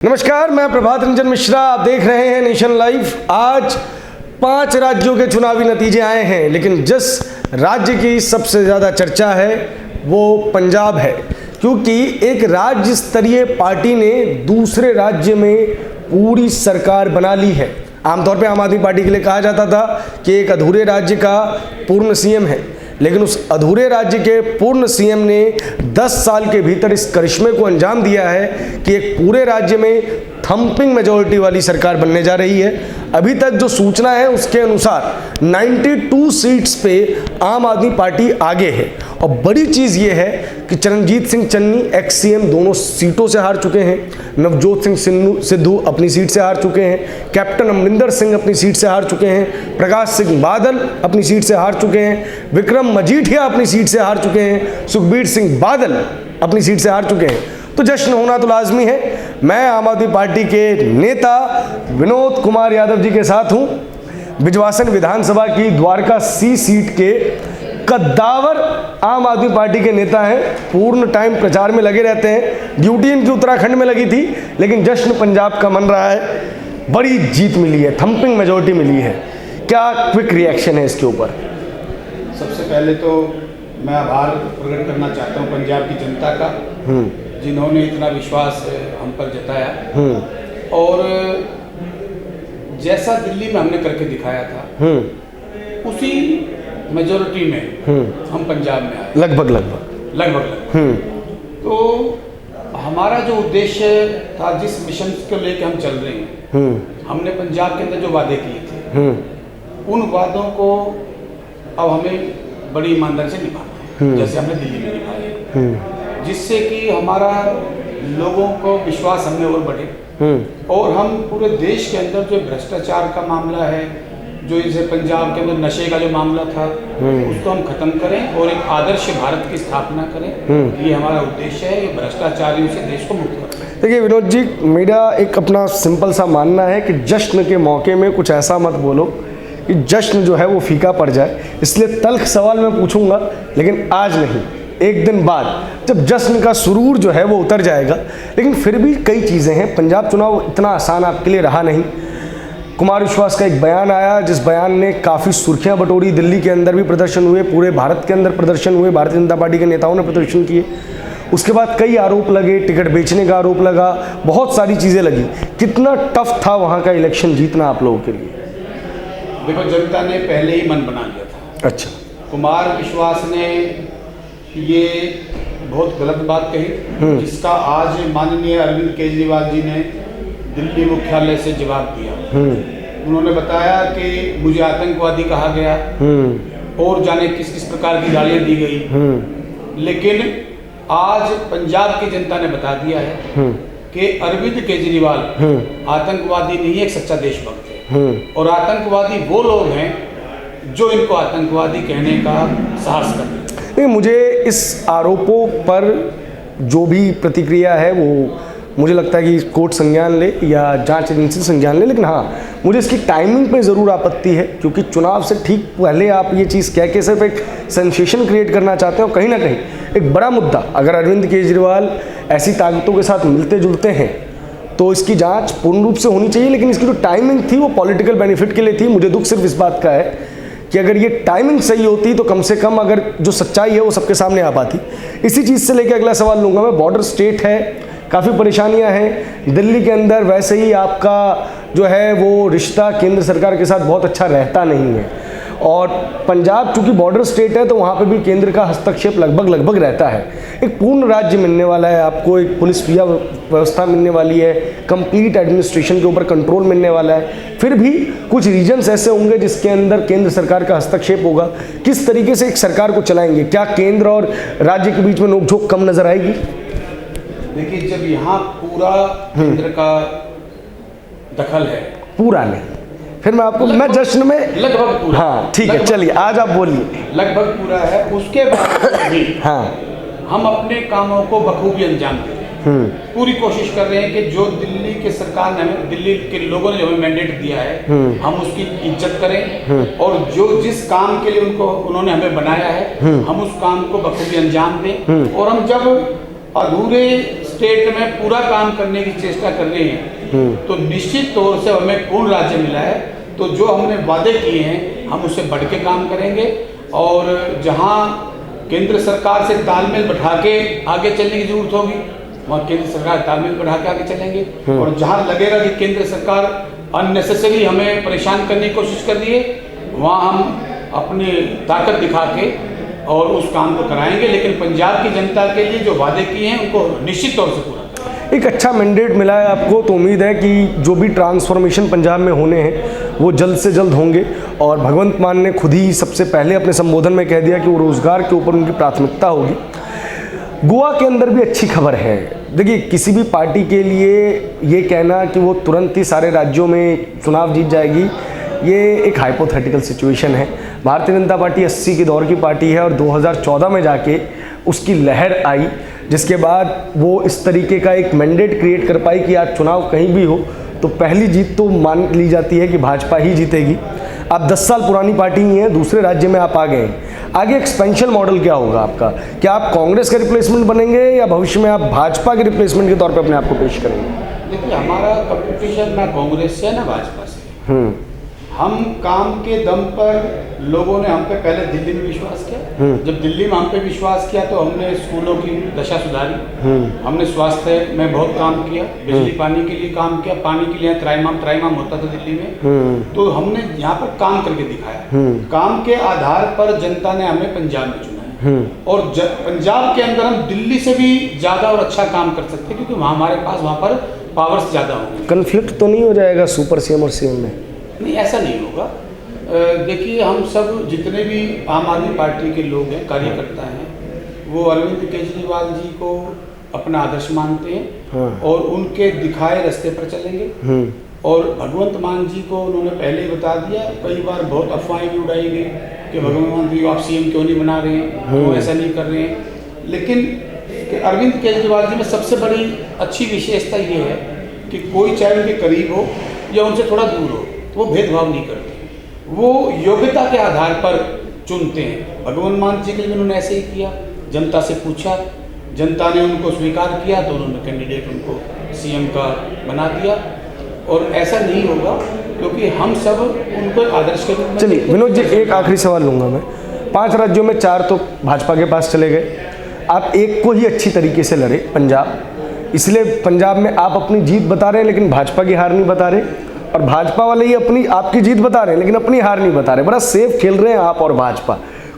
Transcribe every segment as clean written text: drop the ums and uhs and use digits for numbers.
नमस्कार, मैं प्रभात रंजन मिश्रा। आप देख रहे हैं नेशन लाइव। आज 5 राज्यों के चुनावी नतीजे आए हैं, लेकिन जिस राज्य की सबसे ज़्यादा चर्चा है वो पंजाब है, क्योंकि एक राज्य स्तरीय पार्टी ने दूसरे राज्य में पूरी सरकार बना ली है। आमतौर पे आम आदमी पार्टी के लिए कहा जाता था कि एक अधूरे राज्य का पूर्ण सीएम है, लेकिन उस अधूरे राज्य के पूर्ण सीएम ने 10 साल के भीतर इस करिश्मे को अंजाम दिया है कि एक पूरे राज्य में थंपिंग मेजॉरिटी वाली सरकार बनने जा रही है। अभी तक जो सूचना है उसके अनुसार 92 सीट्स पे आम आदमी पार्टी आगे है। और बड़ी चीज़ ये है कि चरणजीत सिंह चन्नी एक्स सीएम दोनों सीटों से हार चुके हैं, नवजोत सिंह सिद्धू अपनी सीट से हार चुके हैं, कैप्टन अमरिंदर सिंह अपनी सीट से हार चुके हैं, प्रकाश सिंह बादल अपनी सीट से हार चुके हैं, विक्रम मजीठिया अपनी सीट से हार चुके हैं, सुखबीर सिंह बादल अपनी सीट से हार चुके हैं। तो जश्न होना तो लाजमी है। मैं आम आदमी पार्टी के नेता विनोद कुमार यादव जी के साथ हूं। बिजवासन विधानसभा की द्वारका सी सीट के कद्दावर आम आदमी पार्टी के नेता हैं, पूर्ण टाइम प्रचार में लगे रहते हैं। ड्यूटी इनकी उत्तराखंड में लगी थी, लेकिन जश्न पंजाब का मन रहा है। बड़ी जीत मिली है, थंपिंग मेजॉरिटी मिली है। क्या क्विक रिएक्शन है इसके ऊपर? सबसे पहले तो मैं आभार प्रकट करना चाहता हूँ पंजाब की जनता का, जिन्होंने इतना विश्वास हम पर जताया। और जैसा दिल्ली में हमने करके दिखाया था उसी मेजॉरिटी में हम पंजाब में आए, लगभग। तो हमारा जो उद्देश्य था, जिस मिशन को लेकर हम चल रहे हैं, हमने पंजाब के अंदर जो वादे किए थे उन वादों को अब हमें बड़ी ईमानदारी से निभाना है, जैसे हमने दिल्ली में निभाया, जिससे कि हमारा लोगों को विश्वास हमें और बढ़े और हम पूरे देश के अंदर जो भ्रष्टाचार का मामला है, जो इसे पंजाब के अंदर नशे का जो मामला था, उसको हम खत्म करें और एक आदर्श भारत की स्थापना करें। ये हमारा उद्देश्य है, ये भ्रष्टाचारियों से देश को मुक्त करें। देखिए विनोद जी, मेरा एक अपना सिंपल सा मानना है कि जश्न के मौके में कुछ ऐसा मत बोलो कि जश्न जो है वो फीका पड़ जाए। इसलिए तल्ख सवाल मैं पूछूंगा, लेकिन आज नहीं, एक दिन बाद जब जश्न का सुरूर जो है वो उतर जाएगा। लेकिन फिर भी कई चीज़ें हैं। पंजाब चुनाव इतना आसान आपके लिए रहा नहीं। कुमार विश्वास का एक बयान आया, जिस बयान ने काफ़ी सुर्खियां बटोरी। दिल्ली के अंदर भी प्रदर्शन हुए, पूरे भारत के अंदर प्रदर्शन हुए, भारतीय जनता पार्टी के नेताओं ने प्रदर्शन किए। उसके बाद कई आरोप लगे, टिकट बेचने का आरोप लगा, बहुत सारी चीज़ें लगी। कितना टफ था वहाँ का इलेक्शन जीतना आप लोगों के लिए? देखो, जनता ने पहले ही मन बना लिया था। अच्छा। कुमार विश्वास ने ये बहुत गलत बात कही, जिसका आज माननीय अरविंद केजरीवाल जी ने दिल्ली मुख्यालय से जवाब दिया। उन्होंने बताया कि मुझे आतंकवादी कहा गया और जाने किस किस प्रकार की गालियां दी गई। लेकिन आज पंजाब की जनता ने बता दिया है कि अरविंद केजरीवाल आतंकवादी नहीं, एक सच्चा देशभक्त है। और आतंकवादी वो लोग हैं जो इनको आतंकवादी कहने का साहस करते हैं। मुझे इस आरोपों पर जो भी प्रतिक्रिया है वो मुझे लगता है कि कोर्ट संज्ञान ले या जांच एजेंसी संज्ञान ले, लेकिन हाँ, मुझे इसकी टाइमिंग पे ज़रूर आपत्ति है, क्योंकि चुनाव से ठीक पहले आप ये चीज़ कह के सिर्फ एक सेंसेशन क्रिएट करना चाहते हो। कहीं ना कहीं एक बड़ा मुद्दा, अगर अरविंद केजरीवाल ऐसी ताकतों के साथ मिलते जुलते हैं तो इसकी जांच पूर्ण रूप से होनी चाहिए। लेकिन इसकी जो टाइमिंग थी वो पॉलिटिकल बेनिफिट के लिए थी। मुझे दुख सिर्फ इस बात का है कि अगर ये टाइमिंग सही होती तो कम से कम अगर जो सच्चाई है वो सबके सामने आ पाती। इसी चीज़ से लेकर अगला सवाल लूँगा मैं। बॉर्डर स्टेट है, काफ़ी परेशानियां हैं दिल्ली के अंदर। वैसे ही आपका जो है वो रिश्ता केंद्र सरकार के साथ बहुत अच्छा रहता नहीं है, और पंजाब चूंकि बॉर्डर स्टेट है तो वहाँ पे भी केंद्र का हस्तक्षेप लगभग रहता है। एक पूर्ण राज्य मिलने वाला है आपको, एक पुलिस व्यवस्था मिलने वाली है, कंप्लीट एडमिनिस्ट्रेशन के ऊपर कंट्रोल मिलने वाला है। फिर भी कुछ रीजन्स ऐसे होंगे जिसके अंदर केंद्र सरकार का हस्तक्षेप होगा। किस तरीके से एक सरकार को चलाएंगे? क्या केंद्र और राज्य के बीच में नोकझोंक कम नजर आएगी? देखिए, जब यहाँ पूरा केंद्र का दखल है, पूरा नहीं, फिर मैं आपको मैं जश्न में लगभग पूरा, हाँ ठीक है, चलिए आज आप बोलिए। लगभग पूरा है। उसके बाद भी हाँ, हम अपने कामों को बखूबी अंजाम दे रहे हैं। पूरी कोशिश कर रहे हैं कि जो दिल्ली के सरकार ने हमें, दिल्ली के लोगों ने जो हमें मैंडेट दिया है, हम उसकी इज्जत करें और जो जिस काम के लिए उन्होंने हमें बनाया है, हम उस काम को बखूबी अंजाम दें। और हम जब अधूरे स्टेट में पूरा काम करने की चेष्टा कर रहे हैं, तो निश्चित तौर से हमें पूर्ण राज्य मिला है, तो जो हमने वादे किए हैं हम उससे बढ़ के काम करेंगे। और जहां केंद्र सरकार से तालमेल बैठा के आगे चलने की जरूरत होगी, वहाँ केंद्र सरकार तालमेल बढ़ा के आगे चलेंगे। और जहाँ लगेगा कि केंद्र सरकार अननेसेसरी हमें परेशान करने की कोशिश कर रही है, वहाँ हम अपनी ताकत दिखा के और उस काम को कराएंगे। लेकिन पंजाब की जनता के लिए जो वादे किए हैं उनको निश्चित तौर से पूरा करेंगे। एक अच्छा मैंडेट मिला है आपको, तो उम्मीद है कि जो भी ट्रांसफॉर्मेशन पंजाब में होने हैं वो जल्द से जल्द होंगे। और भगवंत मान ने खुद ही सबसे पहले अपने संबोधन में कह दिया कि वो रोज़गार के ऊपर उनकी प्राथमिकता होगी। गोवा के अंदर भी अच्छी खबर है। देखिए, किसी भी पार्टी के लिए ये कहना कि वो तुरंत ही सारे राज्यों में चुनाव जीत जाएगी, ये एक हाइपोथेटिकल सिचुएशन है। भारतीय जनता पार्टी 80 के दौर की पार्टी है और 2014 में जाके उसकी लहर आई, जिसके बाद वो इस तरीके का एक मैंडेट क्रिएट कर पाई कि आज चुनाव कहीं भी हो तो पहली जीत तो मान ली जाती है कि भाजपा ही जीतेगी। आप 10 साल पुरानी पार्टी ही हैं, दूसरे राज्य में आप आ गए हैं। आगे एक्सपेंशन मॉडल क्या होगा आपका? क्या आप कांग्रेस का रिप्लेसमेंट बनेंगे या भविष्य में आप भाजपा के रिप्लेसमेंट के तौर पे अपने आप को पेश करेंगे? देखिए, हमारा कंपटीशन ना कांग्रेस से ना भाजपा से। हम काम के दम पर लोगों ने हम पे पहले दिल्ली में विश्वास किया। जब दिल्ली में हम पे विश्वास किया तो हमने स्कूलों की दशा सुधारी, हमने स्वास्थ्य में बहुत काम किया, बिजली पानी के लिए काम किया, पानी के लिए त्राईमाम होता था दिल्ली में, तो हमने यहाँ पर काम करके दिखाया। काम के आधार पर जनता ने हमें पंजाब में चुना है और पंजाब के अंदर हम दिल्ली से भी ज़्यादा और अच्छा काम कर सकते हैं, क्योंकि वहाँ हमारे पास वहाँ पर पावर्स ज़्यादा होंगे। कन्फ्लिक्ट तो नहीं हो जाएगा सुपर सीएम और सीएम में? नहीं, ऐसा नहीं होगा। देखिए, हम सब जितने भी आम आदमी पार्टी के लोग हैं, कार्यकर्ता हैं, वो अरविंद केजरीवाल जी को अपना आदर्श मानते हैं और उनके दिखाए रास्ते पर चलेंगे। और भगवंत मान जी को उन्होंने पहले ही बता दिया, कई बार बहुत अफवाहें भी उड़ाई गई कि भगवंत मान जी आप सीएम क्यों नहीं बना रहे हैं, वो ऐसा नहीं कर रहे हैं। लेकिन अरविंद केजरीवाल जी में सबसे बड़ी अच्छी विशेषता ये है कि कोई चाहे उनके करीब हो या उनसे थोड़ा दूर हो, वो भेदभाव नहीं करते, वो योग्यता के आधार पर चुनते हैं। भगवंत मान जी के लिए उन्होंने ऐसे ही किया, जनता से पूछा, जनता ने उनको स्वीकार किया तो उन्होंने कैंडिडेट उनको सीएम का बना दिया। और ऐसा नहीं होगा, क्योंकि हम सब उनको आदर्श के रूप में। चलिए विनोद जी, एक आखिरी सवाल लूँगा मैं। 5 राज्यों में 4 तो भाजपा के पास चले गए, आप एक को ही अच्छी तरीके से लड़े, पंजाब, इसलिए पंजाब में आप अपनी जीत बता रहे हैं लेकिन भाजपा की हार नहीं बता रहे, और भाजपा वाले ही अपनी आपकी जीत बता रहे हैं लेकिन अपनी हार नहीं बता रहे। बड़ा सेफ खेल रहे हैं आप और भाजपा।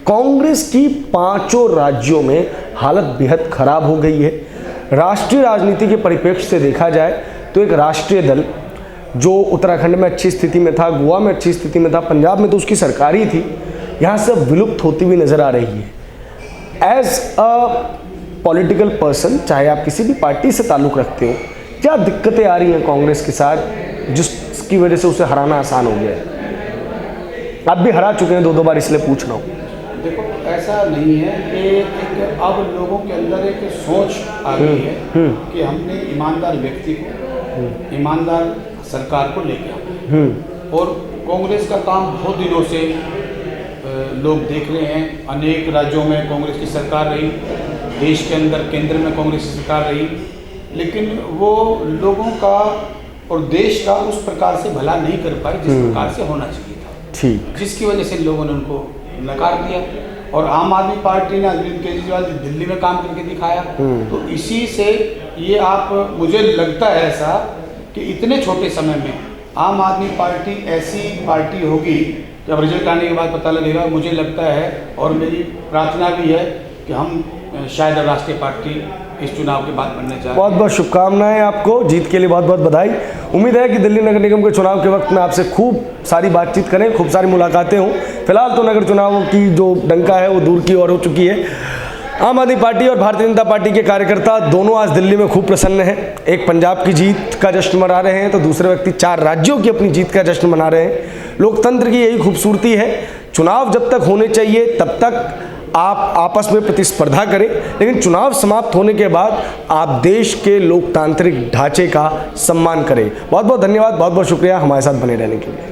कांग्रेस की 5 राज्यों में हालत बेहद खराब हो गई है। राष्ट्रीय राजनीति के परिप्रेक्ष्य से देखा जाए तो एक राष्ट्रीय दल जो उत्तराखंड में अच्छी स्थिति में था, गोवा में अच्छी स्थिति में था, पंजाब में तो उसकी सरकार ही थी, यहाँ से विलुप्त होती हुई नजर आ रही है। एज अ पॉलिटिकल पर्सन, चाहे आप किसी भी पार्टी से ताल्लुक़ रखते हो, क्या दिक्कतें आ रही हैं कांग्रेस के साथ जिसकी वजह से उसे हराना आसान हो गया है? आप भी हरा चुके हैं 2 बार, इसलिए पूछ रहा हूँ। देखो, ऐसा नहीं है कि अब लोगों के अंदर एक सोच आ गई है कि हमने ईमानदार व्यक्ति को, ईमानदार सरकार को लेके आना। और कांग्रेस का काम बहुत दिनों से लोग देख रहे हैं, अनेक राज्यों में कांग्रेस की सरकार रही, देश के अंदर केंद्र में कांग्रेस की सरकार रही, लेकिन वो लोगों का और देश का उस प्रकार से भला नहीं कर पाई जिस प्रकार से होना चाहिए था, ठीक, जिसकी वजह से लोगों ने उनको नकार दिया। और आम आदमी पार्टी ने अरविंद केजरीवाल जी दिल्ली में काम करके दिखाया, तो इसी से ये आप, मुझे लगता है ऐसा कि इतने छोटे समय में आम आदमी पार्टी ऐसी पार्टी होगी, जब रिजल्ट आने के बाद पता लगेगा, मुझे लगता है और मेरी प्रार्थना भी है कि हम शायद राष्ट्रीय पार्टी इस चुनाव के बाद बनने जा रहे हैं। बहुत बहुत शुभकामनाएं आपको, जीत के लिए बहुत बहुत बधाई। उम्मीद है कि दिल्ली नगर निगम के चुनाव के वक्त में आपसे खूब सारी बातचीत करें, खूब सारी मुलाकातें हों। फिलहाल तो नगर चुनावों की जो डंका है वो दूर की ओर हो चुकी है। आम आदमी पार्टी और भारतीय जनता पार्टी के कार्यकर्ता दोनों आज दिल्ली में खूब प्रसन्न हैं। एक पंजाब की जीत का जश्न मना रहे हैं तो दूसरे व्यक्ति 4 राज्यों की अपनी जीत का जश्न मना रहे हैं। लोकतंत्र की यही खूबसूरती है, चुनाव जब तक होने चाहिए तब तक आप आपस में प्रतिस्पर्धा करें, लेकिन चुनाव समाप्त होने के बाद आप देश के लोकतांत्रिक ढांचे का सम्मान करें। बहुत बहुत धन्यवाद, बहुत बहुत शुक्रिया हमारे साथ बने रहने के लिए।